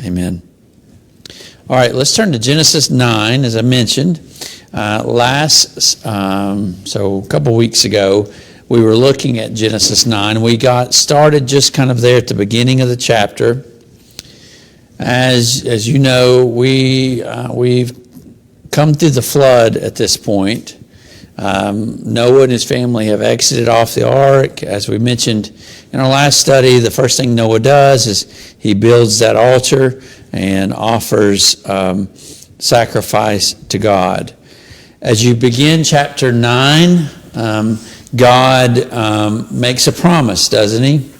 Amen. All right, let's turn to Genesis 9, as I mentioned. So a couple weeks ago, we were looking at Genesis 9. We got started just kind of there at the beginning of the chapter. As you know, we've come through the flood at this point. Noah and his family have exited off the ark. As we mentioned in our last study, the first thing Noah does is he builds that altar and offers sacrifice to God. As you begin chapter 9, God makes a promise, doesn't he?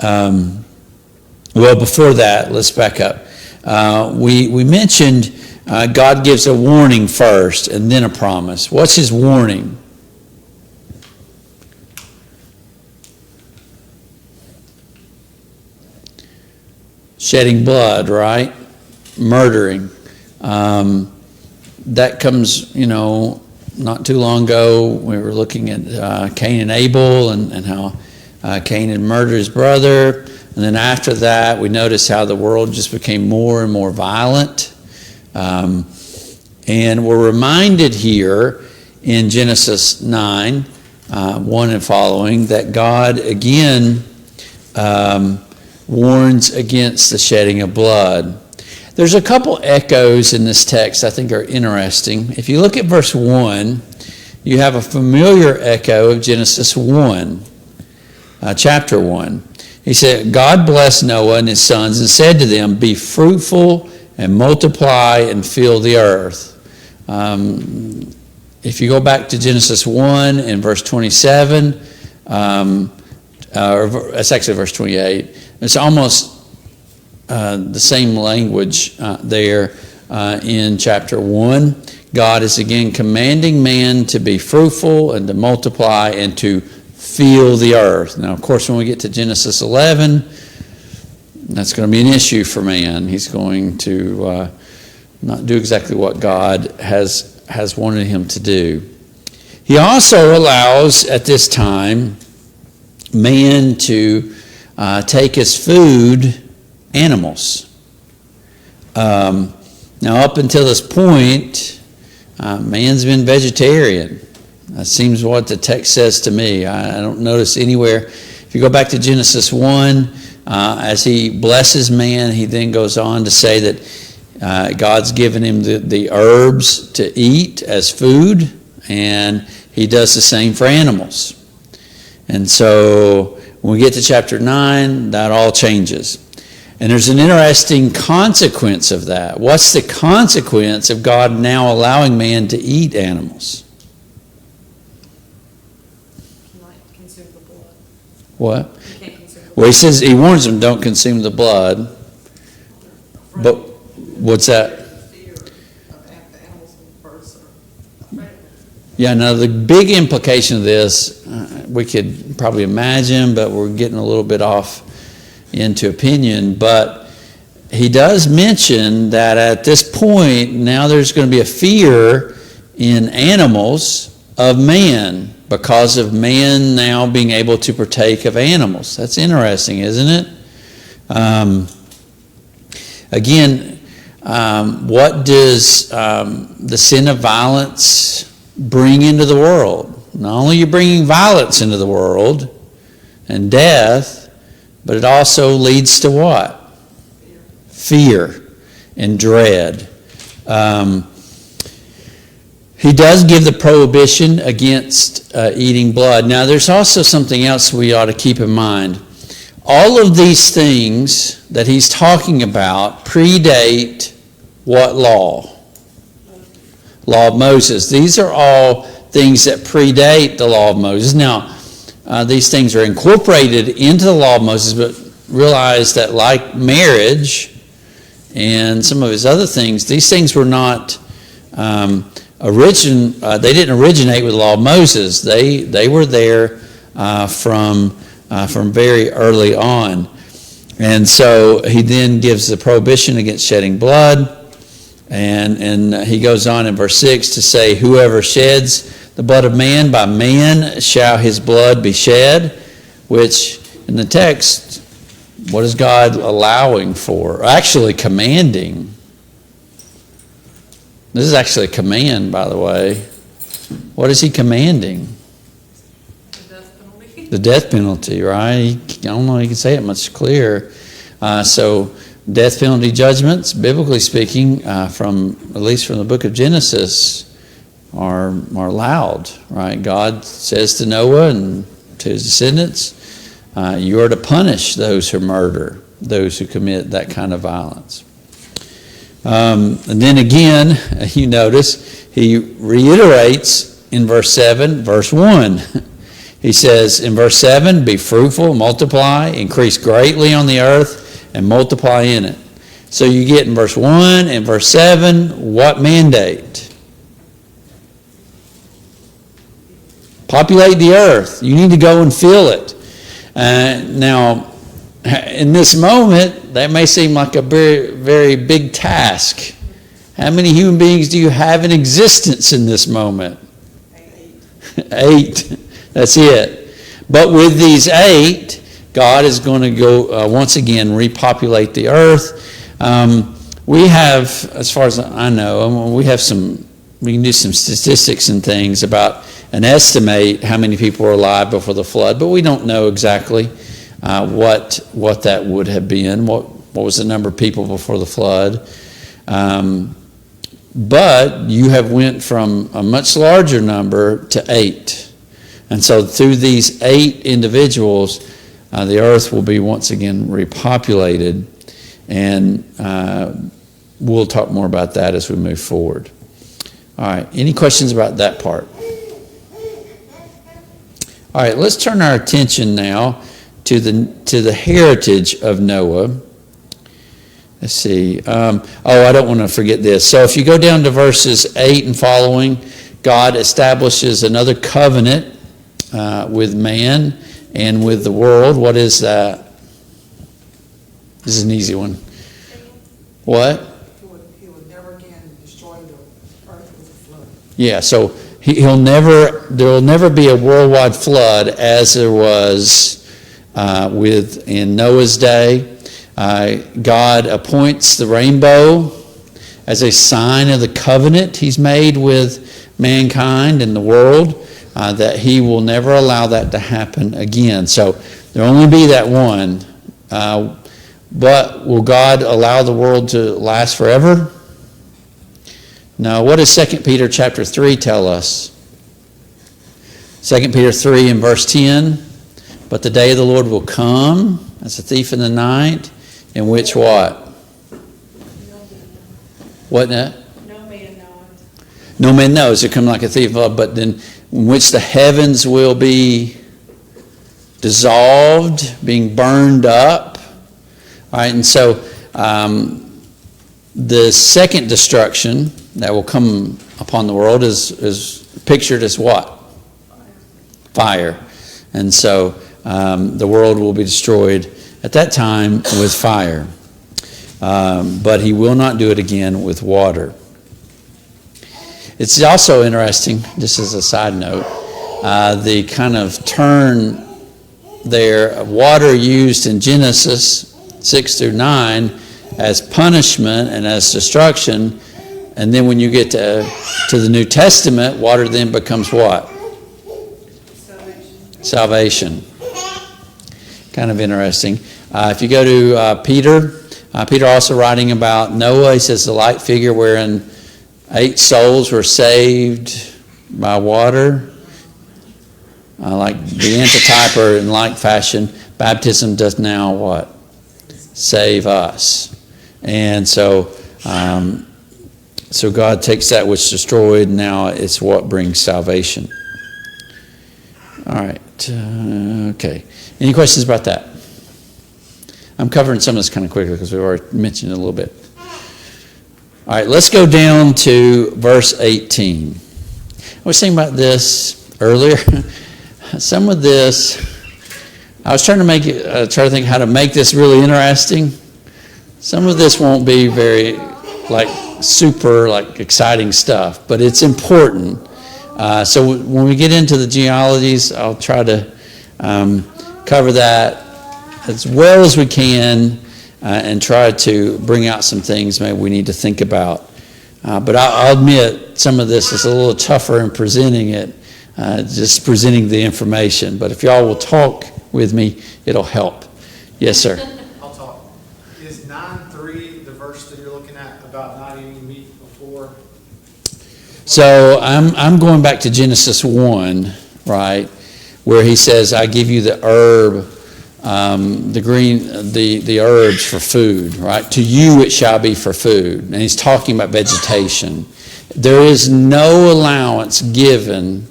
Well, before that, let's back up. We mentioned God gives a warning first and then a promise. What's his warning? Shedding blood, right? Murdering. That comes, not too long ago, we were looking at Cain and Abel and how Cain had murdered his brother. And then after that, we noticed how the world just became more and more violent. And we're reminded here in Genesis 9, 1 and following, that God again warns against the shedding of blood. There's a couple echoes in this text I think are interesting. If you look at verse 1, you have a familiar echo of Genesis 1, chapter 1. He said, God blessed Noah and his sons and said to them, be fruitful and multiply and fill the earth. If you go back to Genesis 1 and verse 27, it's actually verse 28, it's almost the same language there in chapter 1. God is again commanding man to be fruitful and to multiply and to fill the earth. Now, of course, when we get to Genesis 11, that's going to be an issue for man. He's going to not do exactly what God has wanted him to do. He also allows at this time man to take as food animals. Now, up until this point, man's been vegetarian. That seems what the text says to me. I don't notice anywhere. If you go back to Genesis 1, as he blesses man, he then goes on to say that God's given him the herbs to eat as food, and he does the same for animals. And so when we get to chapter 9, that all changes. And there's an interesting consequence of that. What's the consequence of God now allowing man to eat animals? Consume the blood. What? You can't consume the blood. Well, he says, he warns them, don't consume the blood. But what's that? Fear of the animals and birds are afraid of it. Yeah, now the big implication of this, we could probably imagine, but we're getting a little bit off into opinion. But he does mention that at this point, now there's going to be a fear in animals of man because of man now being able to partake of animals. That's interesting, isn't it? Again, what does the sin of violence bring into the world? Not only are you bringing violence into the world and death, but it also leads to what? Fear and dread. He does give the prohibition against eating blood. Now, there's also something else we ought to keep in mind. All of these things that he's talking about predate what law? Law of Moses. These are all things that predate the law of Moses. Now, these things are incorporated into the law of Moses, but realize that like marriage and some of his other things, these things were not they didn't originate with the law of Moses. They were there from very early on. And so he then gives the prohibition against shedding blood. And he goes on in verse 6 to say, whoever sheds the blood of man, by man shall his blood be shed, which in the text What is God allowing for? Actually commanding. This is actually a command, by the way. What is he commanding? The death penalty. The death penalty, right? I don't know if you can say it much clearer. So death penalty judgments, biblically speaking, from at least from the book of Genesis, are loud, right? God says to Noah and to his descendants, you are to punish those who murder, those who commit that kind of violence. And then again, you notice, he reiterates in verse 7, verse 1. He says in verse 7, be fruitful, multiply, increase greatly on the earth, and multiply in it. So you get in verse 1 and verse 7, what mandate? Populate the earth. You need to go and fill it. Now, in this moment, that may seem like a very, very big task. How many human beings do you have in existence in this moment? 8. That's it. But with these 8, God is going to go, once again, repopulate the earth. We have, as far as I know, we can do some statistics and things about and estimate how many people were alive before the flood, but we don't know exactly what that would have been. What was the number of people before the flood? But you have went from a much larger number to 8. And so through these 8 individuals, the earth will be once again repopulated. And we'll talk more about that as we move forward. All right, any questions about that part? All right, let's turn our attention now to the heritage of Noah. Let's see. I don't want to forget this. So if you go down to verses 8 and following, God establishes another covenant with man and with the world. What is that? This is an easy one. What? He would never again destroy the earth with a flood. Yeah, so there will never be a worldwide flood as there was in Noah's day. God appoints the rainbow as a sign of the covenant he's made with mankind and the world, that he will never allow that to happen again. So there'll only be that one. But will God allow the world to last forever? No. What does 2 Peter chapter 3 tell us? 2 Peter 3 and verse 10. But the day of the Lord will come as a thief in the night, in which what? What now? No man knows. No man knows. It come like a thief, but then in which the heavens will be dissolved, being burned up. All right, and so the second destruction that will come upon the world is pictured as what? Fire. And so the world will be destroyed at that time with fire. But he will not do it again with water. It's also interesting, just as a side note, the kind of turn there of water used in Genesis 6 through 9 as punishment and as destruction. And then when you get to the New Testament, water then becomes what? Salvation. Kind of interesting. If you go to Peter also writing about Noah, he says the light figure wherein 8 souls were saved by water. Like the antitype, or in like fashion, baptism does now what? Save us. And so God takes that which destroyed, now it's what brings salvation. All right. Okay. Any questions about that? I'm covering some of this kind of quickly because we've already mentioned it a little bit. All right, let's go down to verse 18. I was thinking about this earlier. Some of this, I was trying to think how to make this really interesting. Some of this won't be very super exciting stuff, but it's important. So when we get into the genealogies, I'll try to cover that as well as we can and try to bring out some things maybe we need to think about. But I'll admit some of this is a little tougher in presenting it, just presenting the information. But if y'all will talk with me, it'll help. Yes, sir. I'll talk. Is 9:3 the verse that you're looking at about not eating meat before? So I'm going back to Genesis 1, right, where he says, I give you the herb, the herbs for food, right? To you it shall be for food. And he's talking about vegetation. There is no allowance given.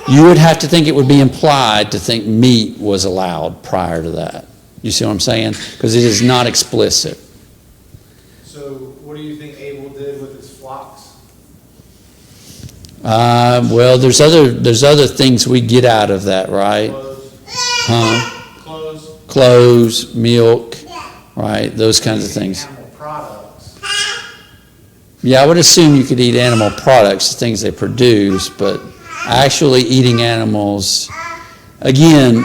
You would have to think it would be implied to think meat was allowed prior to that. You see what I'm saying? Because it is not explicit. So what do you think Abel did with his flocks? Well, there's other things we get out of that, right? Clothes, milk, right? Those kinds of things. Animal products. Yeah, I would assume you could eat animal products, the things they produce, but actually eating animals, again,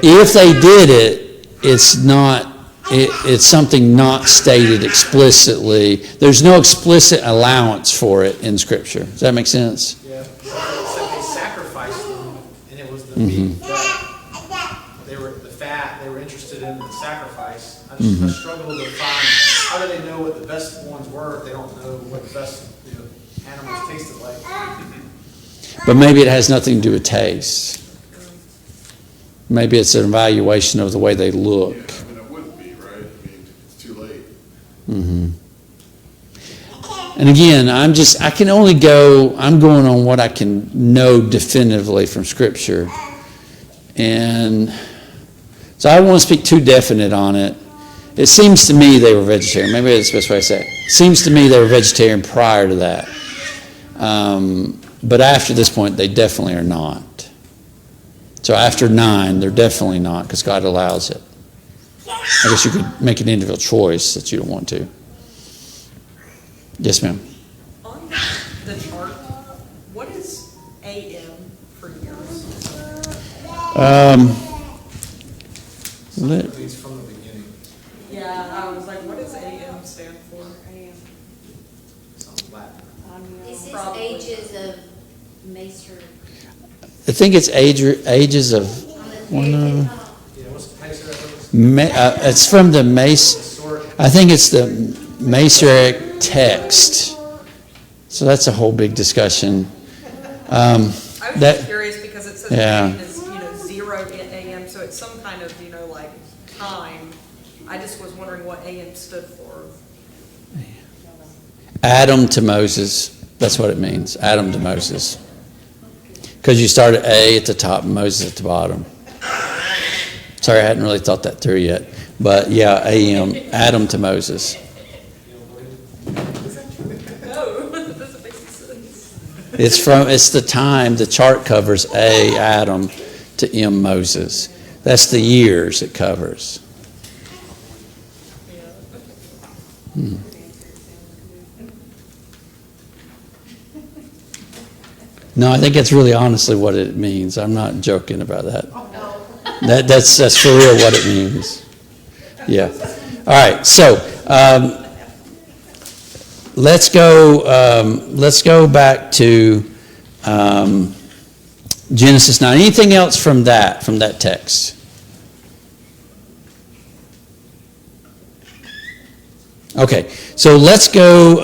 if they did it, it's something not stated explicitly. There's no explicit allowance for it in Scripture. Does that make sense? Yeah. It said they sacrificed them, and it was the meat that they were the fat they were interested in the sacrifice. I struggle to find how do they know what the best ones were if they don't know what the best animals tasted like. But maybe it has nothing to do with taste. Maybe it's an evaluation of the way they look. Yeah, I mean, it wouldn't be, right? I mean, it's too late. And again, I'm going on what I can know definitively from Scripture. And so I don't want to speak too definite on it. It seems to me they were vegetarian. Maybe that's the best way to say it. It seems to me they were vegetarian prior to that. But after this point, they definitely are not. So after 9, they're definitely not because God allows it. I guess you could make an individual choice that you don't want to. Yes, ma'am. On the chart, what is AM for years? These from the beginning. Yeah, I was like, what does AM stand for? AM. Sounds Latin. This is Probably. ages of Macer. I think it's ages of. Yeah, what's the pace of that? It's from the Mace. Historic. I think it's the Masoretic text. So that's a whole big discussion. I was That- just curious because it says Yeah. AM is 0 AM, so it's some kind of like time. I just was wondering what AM stood for. Adam to Moses. That's what it means. Adam to Moses. Because you start at A at the top and Moses at the bottom. Sorry, I hadn't really thought that through yet. But yeah, AM, Adam to Moses. No, that doesn't make sense. It's the time the chart covers A, Adam, to M, Moses. That's the years it covers. No, I think it's really honestly what it means. I'm not joking about that. That's for real what it means. Yeah. All right. So let's go back to Genesis 9. Anything else from that text? Okay. So let's go.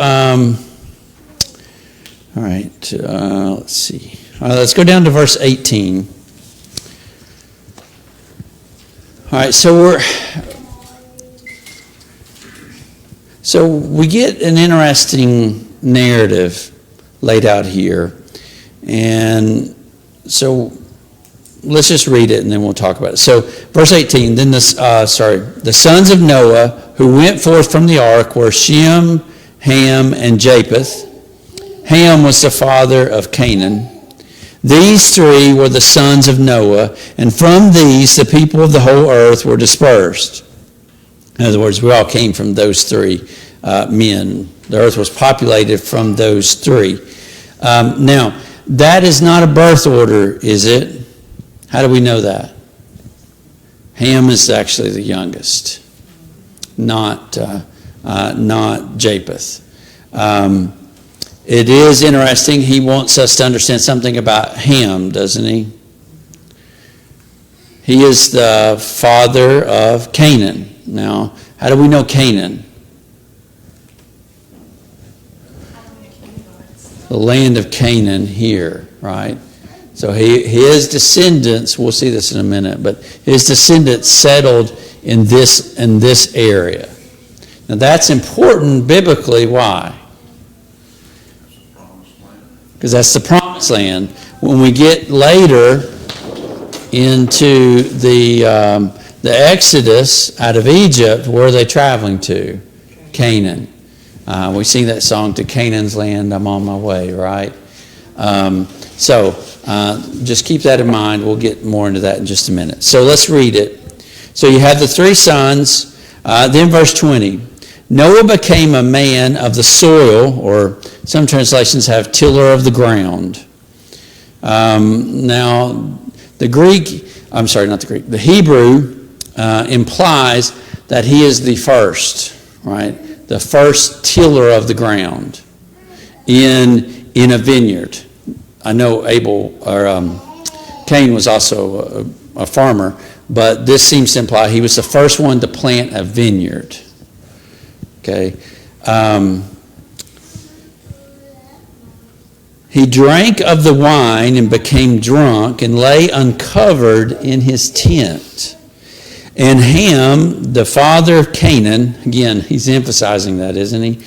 All right, let's see. Let's go down to verse 18. All right, so we get an interesting narrative laid out here. And so let's just read it and then we'll talk about it. So verse 18, then the sons of Noah who went forth from the ark were Shem, Ham, and Japheth. Ham was the father of Canaan. These three were the sons of Noah, and from these the people of the whole earth were dispersed. In other words, we all came from those three men. The earth was populated from those three. Now, that is not a birth order, is it? How do we know that? Ham is actually the youngest, not Japheth. It is interesting. He wants us to understand something about Ham, doesn't he? He is the father of Canaan. Now, how do we know Canaan? The land of Canaan here, right? So his descendants, we'll see this in a minute, but his descendants settled in this area. Now that's important biblically. Why? Because that's the promised land. When we get later into the Exodus out of Egypt, where are they traveling to? Canaan. We sing that song, "To Canaan's land, I'm on my way," right? So just keep that in mind. We'll get more into that in just a minute. So let's read it. So you have the three sons. Then verse 20. Noah became a man of the soil, or some translations have tiller of the ground. Now, the Hebrew implies that he is the first, right? The first tiller of the ground in a vineyard. I know Cain was also a farmer, but this seems to imply he was the first one to plant a vineyard. Okay. He drank of the wine and became drunk and lay uncovered in his tent. And Ham, the father of Canaan, again, he's emphasizing that, isn't he?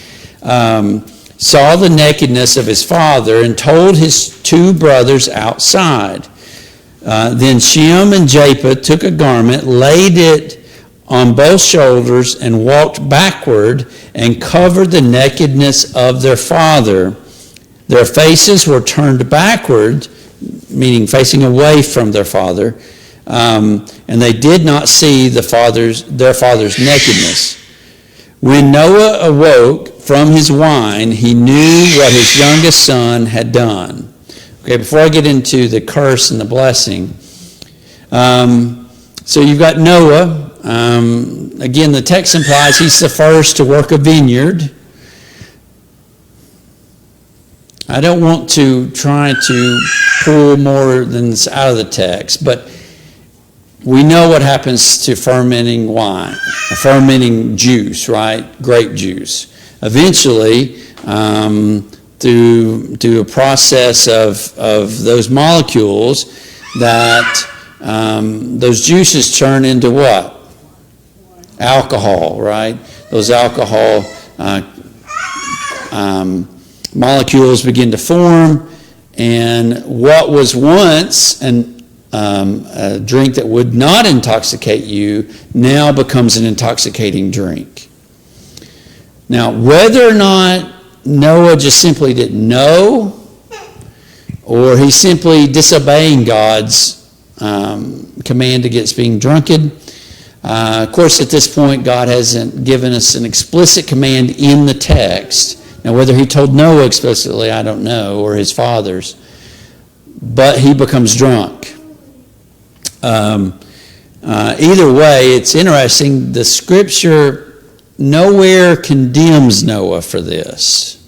Saw the nakedness of his father and told his two brothers outside. Then Shem and Japheth took a garment, laid it on both shoulders, and walked backward and covered the nakedness of their father. Their faces were turned backward, meaning facing away from their father, and they did not see their father's nakedness. When Noah awoke from his wine, he knew what his youngest son had done. Okay, before I get into the curse and the blessing, so you've got Noah. Again, the text implies he's the first to work a vineyard. I don't want to try to pull more than this out of the text, but we know what happens to fermenting wine, fermenting juice, right? Grape juice. Eventually, through a process of those molecules, that those juices turn into what? Alcohol, right? Those alcohol molecules begin to form, and what was once a drink that would not intoxicate you now becomes an intoxicating drink. Now, whether or not Noah just simply didn't know, or he's simply disobeying God's command against being drunken, of course, at this point, God hasn't given us an explicit command in the text. Now, whether he told Noah explicitly, I don't know, or his fathers, but he becomes drunk. Either way, it's interesting. The scripture nowhere condemns Noah for this.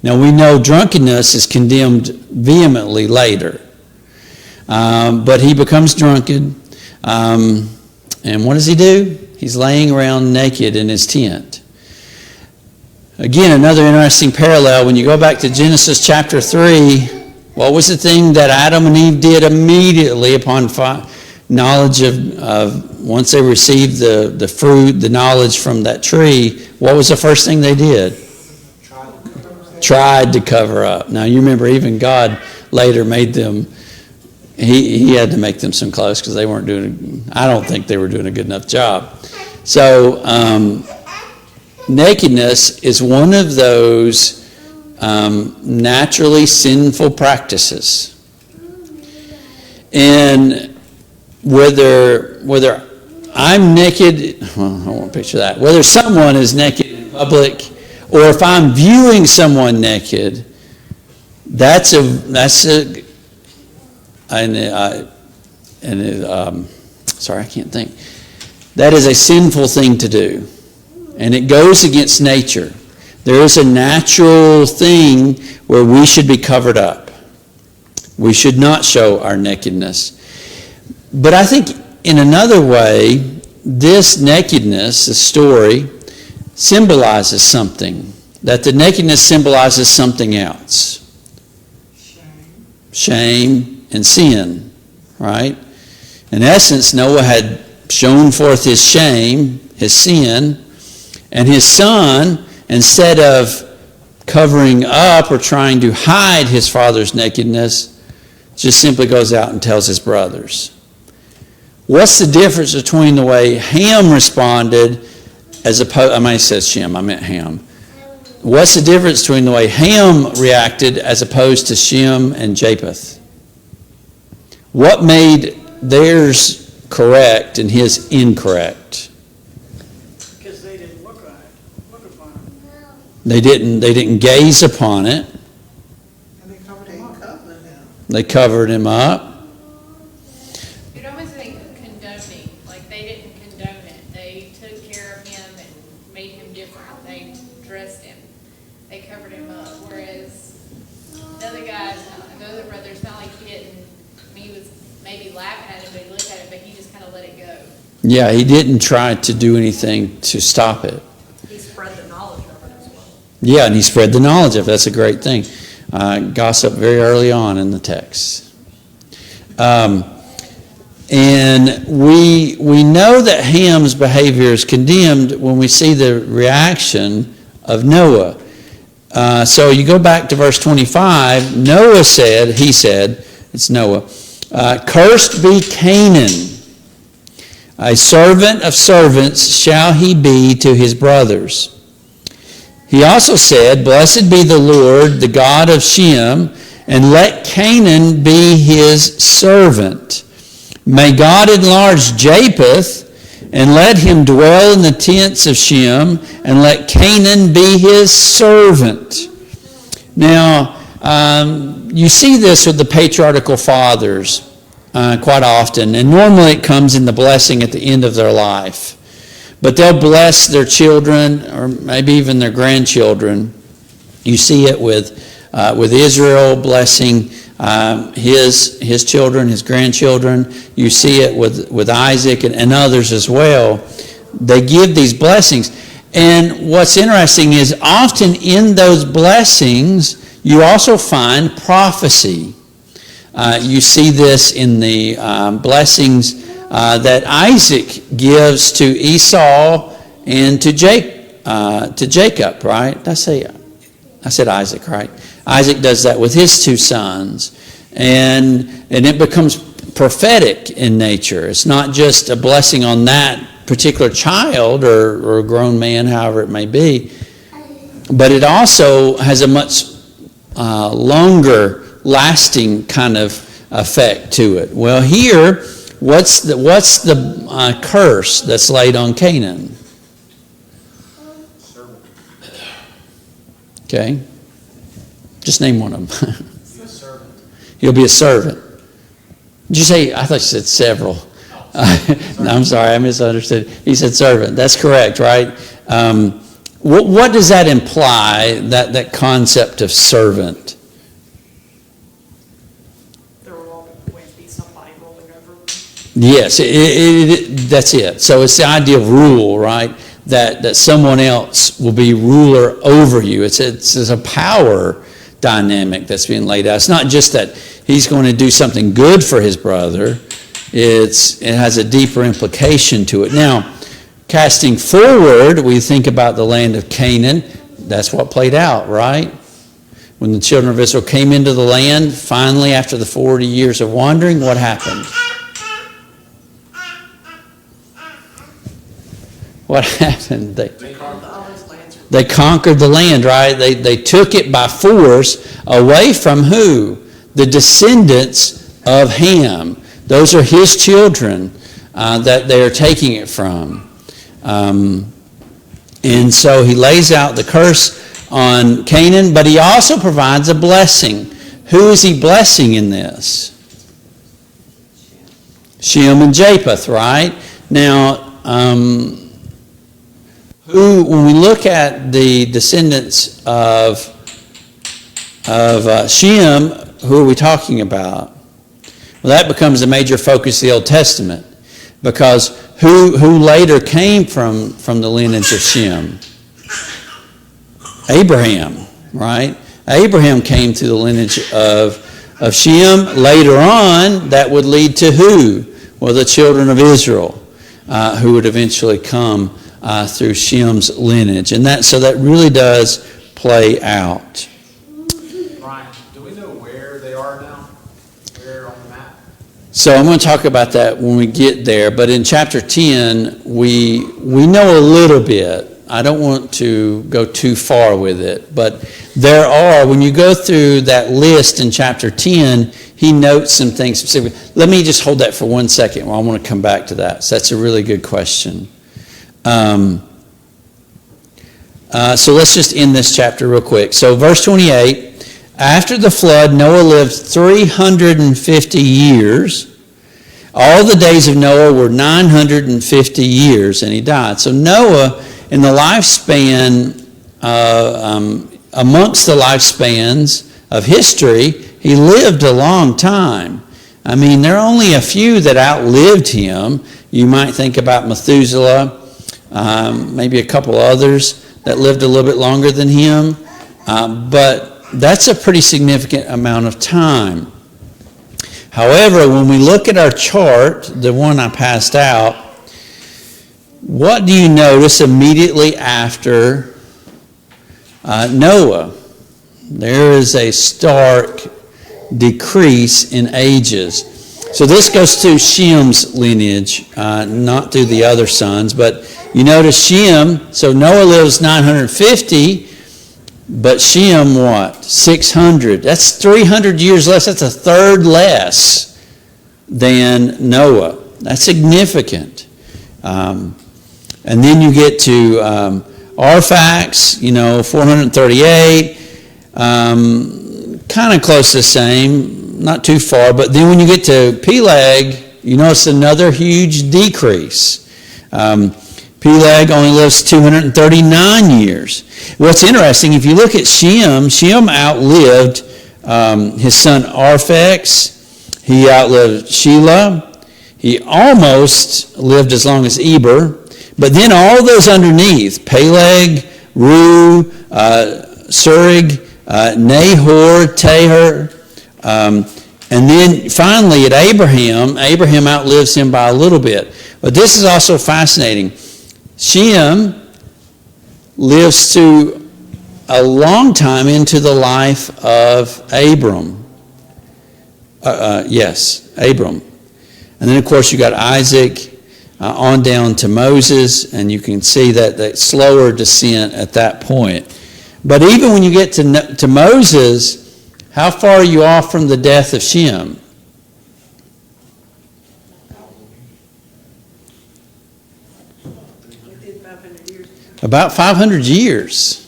Now, we know drunkenness is condemned vehemently later, but he becomes drunken. And what does he do? He's laying around naked in his tent. Again, another interesting parallel. When you go back to Genesis chapter 3, what was the thing that Adam and Eve did immediately upon knowledge of once they received the fruit, the knowledge from that tree? What was the first thing they did? Tried to cover up. Now, you remember even God later made them, he had to make them some clothes because they weren't doing, I don't think they were doing a good enough job. So, nakedness is one of those naturally sinful practices. And whether I'm naked, well, I won't picture that. Whether someone is naked in public, or if I'm viewing someone naked, that's sorry, I can't think. That is a sinful thing to do. And it goes against nature. There is a natural thing where we should be covered up. We should not show our nakedness. But I think in another way, this nakedness, the story, symbolizes something. That the nakedness symbolizes something else. Shame and sin, right? In essence, Noah had shown forth his shame, his sin, and his son, instead of covering up or trying to hide his father's nakedness, just simply goes out and tells his brothers. What's the difference between the way Ham responded as opposed, I might have said Shem, I meant Ham. What's the difference between the way Ham reacted as opposed to Shem and Japheth? What made theirs correct and his incorrect? Because they didn't look upon it. They didn't gaze upon it. And they covered him up. They covered him up. You'd almost think condoning, like they didn't condone it. They took care of him and made him different. They dressed him. They covered him up. Whereas the other guys, the other brothers, felt like he didn't, I mean, he was maybe laughing at it, but he looked at it, but he just kind of let it go. Yeah, he didn't try to do anything to stop it. He spread the knowledge of it as well. Yeah, and he spread the knowledge of it. That's a great thing. Gossip very early on in the text. And we know that Ham's behavior is condemned when we see the reaction of Noah. So you go back to verse 25. Noah said, he said, it's Noah, cursed be Canaan. A servant of servants shall he be to his brothers. He also said, blessed be the Lord, the God of Shem, and let Canaan be his servant. May God enlarge Japheth, and let him dwell in the tents of Shem, and let Canaan be his servant. Now, you see this with the patriarchal fathers quite often, and normally it comes in the blessing at the end of their life. But they'll bless their children, or maybe even their grandchildren. You see it with Israel blessing his children, his grandchildren. You see it with Isaac and others as well. They give these blessings. And what's interesting is often in those blessings, you also find prophecy. You see this in the blessings that Isaac gives to Esau and to Jacob, right? I said Isaac, right? Isaac does that with his two sons. And it becomes prophetic in nature. It's not just a blessing on that particular child or a grown man, however it may be. But it also has a much longer lasting kind of effect to it. Well, here, what's the curse that's laid on Canaan? Okay, just name one of them. He'll be a servant. Did you say? I thought you said several. No, I'm sorry, I misunderstood. He said servant. That's correct, right? What does that imply? That concept of servant. Yes, that's it. So it's the idea of rule, right? That someone else will be ruler over you. It's a power dynamic that's being laid out. It's not just that he's going to do something good for his brother. It has a deeper implication to it. Now, casting forward, we think about the land of Canaan. That's what played out, right? When the children of Israel came into the land, finally after the 40 years of wandering, what happened? What happened? They conquered the land, right? They took it by force away from who? The descendants of Ham. Those are his children that they are taking it from. And so he lays out the curse on Canaan, but he also provides a blessing. Who is he blessing in this? Shem and Japheth, right? Now, when we look at the descendants of Shem, who are we talking about? Well, that becomes a major focus of the Old Testament, because who later came from the lineage of Shem? Abraham, right? Abraham came through the lineage of Shem. Later on, that would lead to who? Well, the children of Israel, who would eventually come through Shem's lineage. And so that really does play out. Ryan, do we know where they are now? Where on the map? So I'm going to talk about that when we get there. But in chapter 10, we know a little bit. I don't want to go too far with it. But there are, when you go through that list in chapter 10, he notes some things specifically. Let me just hold that for 1 second. I want to come back to that. So that's a really good question. So let's just end this chapter real quick. So verse 28, after the flood, Noah lived 350 years. All the days of Noah were 950 years, and he died. So Noah, in the lifespan, amongst the lifespans of history, he lived a long time. I mean, there are only a few that outlived him. You might think about Methuselah, maybe a couple others that lived a little bit longer than him. But that's a pretty significant amount of time. However, when we look at our chart, the one I passed out, what do you notice immediately after Noah? There is a stark decrease in ages. So this goes through Shem's lineage, not through the other sons. But you notice Shem, so Noah lives 950, but Shem what? 600. That's 300 years less. That's a third less than Noah. That's significant. And then you get to Arphax, 438. Kind of close to the same, not too far. But then when you get to Peleg, you notice another huge decrease. Peleg only lives 239 years. What's interesting, if you look at Shem outlived his son Arphax. He outlived Shelah. He almost lived as long as Eber. But then all those underneath, Peleg, Reu, Serug, Nahor, Tahor, and then finally at Abraham outlives him by a little bit. But this is also fascinating. Shem lives to a long time into the life of Abram. Abram. And then, of course, you got Isaac on down to Moses, and you can see that slower descent at that point. But even when you get to Moses, how far are you off from the death of Shem? About 500 years.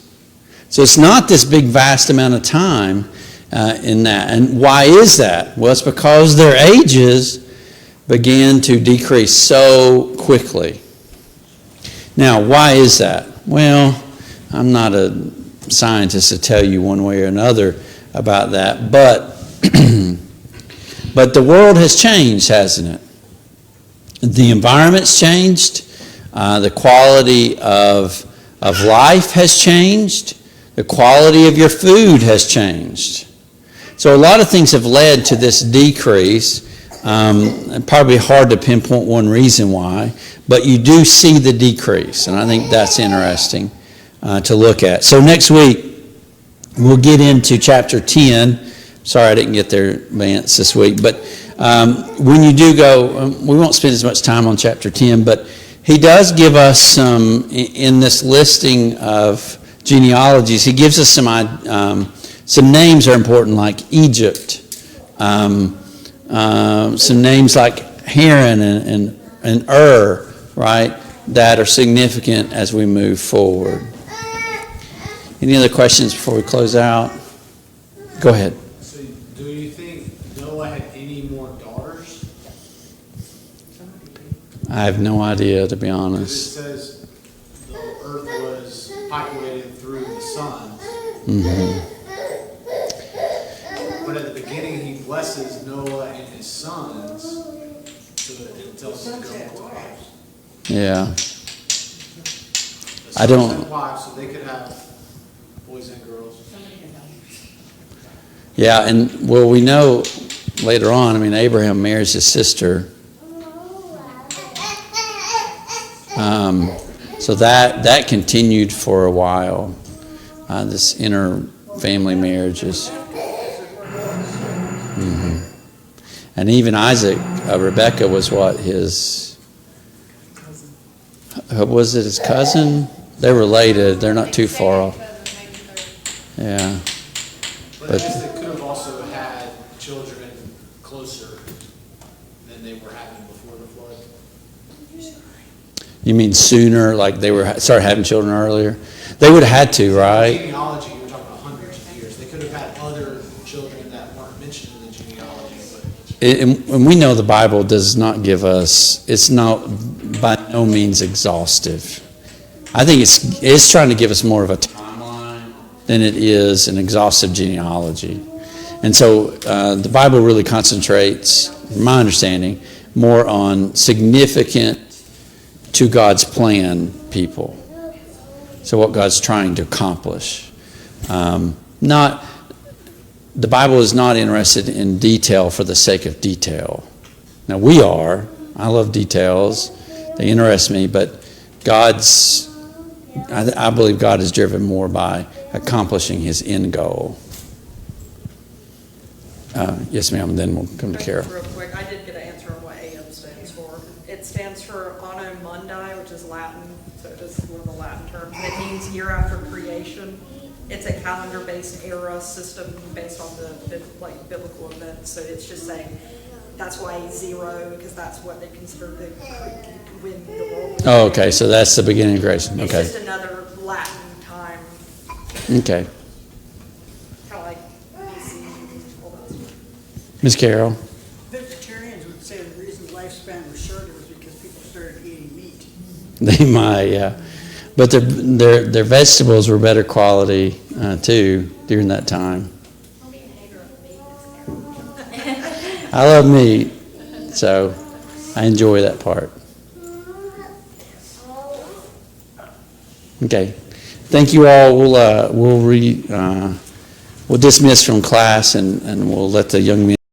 So it's not this big, vast amount of time in that. And why is that? Well, it's because their ages began to decrease so quickly. Now, why is that? Well, I'm not a scientist to tell you one way or another about that, but the world has changed, hasn't it? The environment's changed. The quality of life has changed. The quality of your food has changed. So a lot of things have led to this decrease. Probably hard to pinpoint one reason why, but you do see the decrease, and I think that's interesting to look at. So next week, we'll get into chapter 10. Sorry I didn't get there, Vance, this week, but when you do go, we won't spend as much time on chapter 10, but he does give us some, in this listing of genealogies, he gives us some names are important, like Egypt, some names like Haran and Ur, right, that are significant as we move forward. Any other questions before we close out? Go ahead. So do you think Noah had any more daughters? I have no idea, to be Because it honest. says the earth was populated through the sons. Mhm. But at the beginning, he blesses Noah and his sons, so that it tells them to go multiply. Yeah. The I sons don't- had wives, so they could have boys and girls. Yeah, and well, we know later on, I mean, Abraham marries his sister. So that continued for a while, this inter-family marriages. And even Isaac, Rebecca was what, his, was it his cousin? They're related, they're not too far off. Yeah. But But- I guess they could have also had children closer than they were having before the flood. You mean sooner, like they were started having children earlier? They would have had to, right? Genealogy, you're talking about hundreds of years. They could have had other children that weren't mentioned in the genealogy, but And we know the Bible does not give us, it's not by no means exhaustive. I think it's trying to give us more of a timeline than it is an exhaustive genealogy. And so the Bible really concentrates, from my understanding, more on significant to God's plan people. So what God's trying to accomplish. The Bible is not interested in detail for the sake of detail. Now we are. I love details. They interest me, but I believe God is driven more by accomplishing his end goal. Yes, ma'am, and then we'll come to Carol. Real quick, I did get an answer on what AM stands for. It stands for Anno Mundi, which is Latin, so it is one of the Latin terms. It means year after creation. It's a calendar-based era system based on the biblical events. So it's just saying that's why zero, because that's what they consider when the world was. Oh, okay, so that's the beginning of creation. It's Okay, just another Latin time, okay. kind of like BC, all that stuff. Ms. Carol? Vegetarians would say the reason lifespan was shorter was because people started eating meat. They might, yeah. But their vegetables were better quality too during that time. Don't be a hater of meat, Miss Carol. I love meat, so I enjoy that part. Okay, thank you all. We'll dismiss from class and we'll let the young men.